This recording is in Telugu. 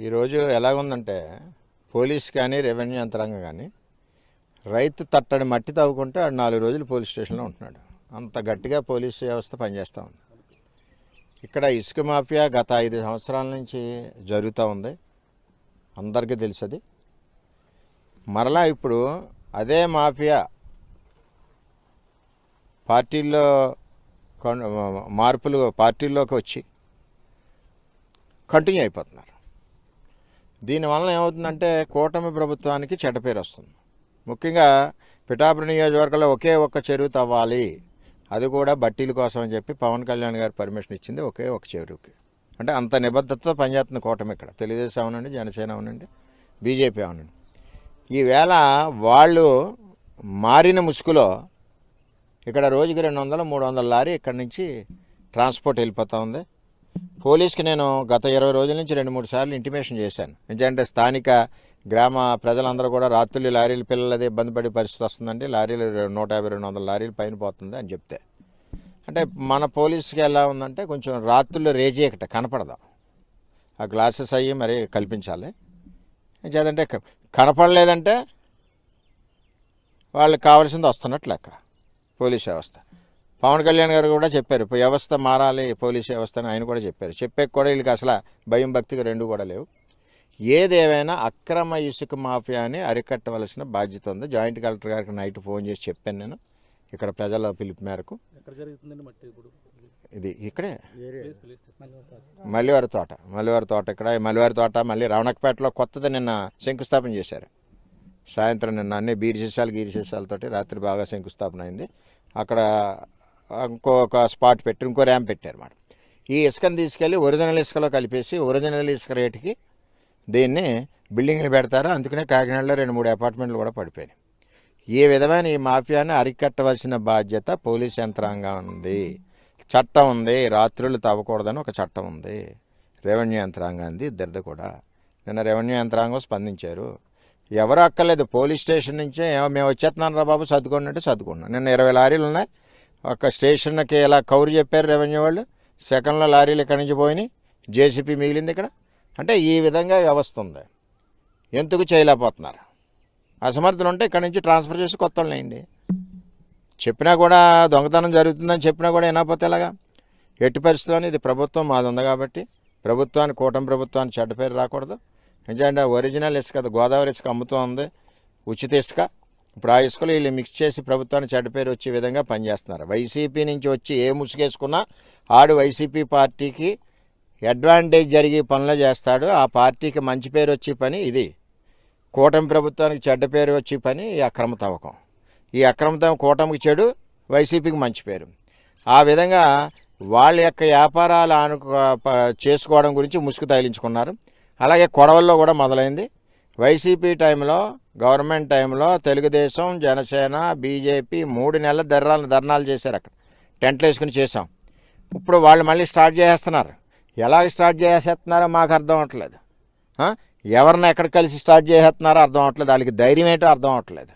ఈరోజు ఎలాగుందంటే పోలీస్ కానీ రెవెన్యూ యంత్రాంగం కానీ రైతు తట్టడి మట్టి తవ్వుకుంటే 4 రోజులు పోలీస్ స్టేషన్లో ఉంటున్నాడు. అంత గట్టిగా పోలీస్ వ్యవస్థ పనిచేస్తూ ఉంది. ఇక్కడ ఇసుక మాఫియా గత 5 సంవత్సరాల నుంచి జరుగుతూ ఉంది, అందరికీ తెలుసది. మరలా ఇప్పుడు అదే మాఫియా పార్టీల్లో మార్పులు పార్టీల్లోకి వచ్చి కంటిన్యూ అయిపోతున్నారు. దీనివల్ల ఏమవుతుందంటే కూటమి ప్రభుత్వానికి చెడ్డ పేరు వస్తుంది. ముఖ్యంగా పిఠాపురం నియోజకవర్గంలో ఒకే ఒక్క చెరువు తవ్వాలి, అది కూడా బట్టీల కోసం అని చెప్పి పవన్ కళ్యాణ్ గారు పర్మిషన్ ఇచ్చింది ఒకే ఒక చెరువుకి. అంటే అంత నిబద్ధతతో పనిచేస్తుంది కూటమి. ఇక్కడ తెలుగుదేశం అవనండి, జనసేన అవనండి, బీజేపీ అవనండి. ఈవేళ వాళ్ళు మారిన ముసుగులో ఇక్కడ రోజుకి 200-300 లారీ ఇక్కడి నుంచి ట్రాన్స్పోర్ట్ వెళ్ళిపోతూ ఉంది. పోలీస్కి నేను గత 20 రోజుల నుంచి 2-3 సార్లు ఇంటిమేషన్ చేశాను. ఎందుకంటే స్థానిక గ్రామ ప్రజలందరూ కూడా రాత్రులు లారీలు పిల్లలది ఇబ్బంది పడే పరిస్థితి వస్తుందండి, లారీలు 150-200 లారీలు పైన పోతుంది అని చెప్తే, అంటే మన పోలీసుకి ఎలా ఉందంటే కొంచెం రాత్రులు రేజీకట కనపడదు, ఆ గ్లాసెస్ అయ్యి మరి కల్పించాలి. చేదంటే కనపడలేదంటే వాళ్ళకి కావాల్సింది వస్తున్నట్లు లెక్క పోలీస్ వ్యవస్థ. పవన్ కళ్యాణ్ గారు కూడా చెప్పారు వ్యవస్థ మారాలి, పోలీస్ వ్యవస్థ అని ఆయన కూడా చెప్పారు. చెప్పాక కూడా వీళ్ళకి అసలు భయం భక్తిగా రెండు కూడా లేవు. ఏదేమైనా అక్రమ ఇసుక మాఫియాని అరికట్టవలసిన బాధ్యత ఉంది. జాయింట్ కలెక్టర్ గారికి నైట్ ఫోన్ చేసి చెప్పాను నేను, ఇక్కడ ప్రజల పిలుపు మేరకు. ఇది ఇక్కడే మల్లివారి తోట ఇక్కడ మల్లివారి తోట, మళ్ళీ రవణకపేటలో కొత్తది నిన్న శంకుస్థాపన చేశారు. సాయంత్రం నిన్న అన్ని గీరిశేషాలతోటి రాత్రి బాగా శంకుస్థాపన అయింది. అక్కడ ఇంకొక స్పాట్ పెట్టి ఇంకో ర్యాంప్ పెట్టారు అన్నమాట. ఈ ఇసుకను తీసుకెళ్ళి ఒరిజినల్ ఇసుకలో కలిపేసి ఒరిజినల్ ఇసుక రేటుకి దీన్ని బిల్డింగ్లు పెడతారు. అందుకనే కాకినాడలో 2-3 అపార్ట్మెంట్లు కూడా పడిపోయినాయి. ఈ విధమైన ఈ మాఫియాని అరికట్టవలసిన బాధ్యత పోలీస్ యంత్రాంగం ఉంది. చట్టం ఉంది, రాత్రులు తవ్వకూడదని ఒక చట్టం ఉంది. రెవెన్యూ యంత్రాంగాంది ఇద్దరిది కూడా. నిన్న రెవెన్యూ యంత్రాంగం స్పందించారు. ఎవరు అక్కర్లేదు, పోలీస్ స్టేషన్ నుంచే మేము వచ్చేస్తున్నాను రా బాబు సర్దుకోండి అంటే సర్దుకున్నాం. నిన్న 20 లారీలు ఉన్నాయి. ఒక స్టేషన్కి ఇలా కౌరు చెప్పారు రెవెన్యూ వాళ్ళు, సెకండ్లో లారీలు ఇక్కడి నుంచి పోయినాయి, జేసీపీ మిగిలింది ఇక్కడ. అంటే ఈ విధంగా వ్యవస్థ ఉంది. ఎందుకు చేయలేకపోతున్నారు? అసమర్థులు ఉంటే ఇక్కడి నుంచి ట్రాన్స్ఫర్ చేసి కొత్త వాళ్ళు వేయండి. చెప్పినా కూడా దొంగతనం జరుగుతుందని చెప్పినా కూడా వినకపోతే ఎలాగా? ఎట్టి పరిస్థితుల్లోనే ఇది ప్రభుత్వం మాది ఉంది కాబట్టి ప్రభుత్వాన్ని, కూటమి ప్రభుత్వాన్ని చెడ్డ పేరు రాకూడదు. ఎందుకంటే ఒరిజినల్ ఇసుక, గోదావరి ఇసుక అమ్ముతూ ఉంది, ఉచిత ఇసుక. ఇప్పుడు ఆ ఇసుకలు వీళ్ళు మిక్స్ చేసి ప్రభుత్వానికి చెడ్డ పేరు వచ్చే విధంగా పనిచేస్తున్నారు. వైసీపీ నుంచి వచ్చి ఏ ముసుగేసుకున్నా ఆడు వైసీపీ పార్టీకి అడ్వాంటేజ్ జరిగే పనులు చేస్తాడు. ఆ పార్టీకి మంచి పేరు వచ్చే పని ఇది. కూటమి ప్రభుత్వానికి చెడ్డ పేరు వచ్చే పని ఈ అక్రమ తవ్వకం. ఈ అక్రమ తవ్వకం కూటమికి చెడు, వైసీపీకి మంచి పేరు. ఆ విధంగా వాళ్ళ యొక్క వ్యాపారాలు చేసుకోవడం గురించి ముసుగు తగిలించుకున్నారు. అలాగే కొడవల్లో కూడా మొదలైంది. వైసీపీ టైంలో, గవర్నమెంట్ టైంలో తెలుగుదేశం, జనసేన, బీజేపీ 3 నెలల ధర్నాలు చేశారు. అక్కడ టెంట్లు వేసుకుని చేసాం. ఇప్పుడు వాళ్ళు మళ్ళీ స్టార్ట్ చేసేస్తున్నారు. ఎలాగ స్టార్ట్ చేసేస్తున్నారో మాకు అర్థం అవ్వట్లేదు. ఎవరిని ఎక్కడ కలిసి స్టార్ట్ చేసేస్తున్నారో అర్థం అవ్వట్లేదు. వాళ్ళకి ధైర్యం ఏంటో అర్థం అవ్వట్లేదు.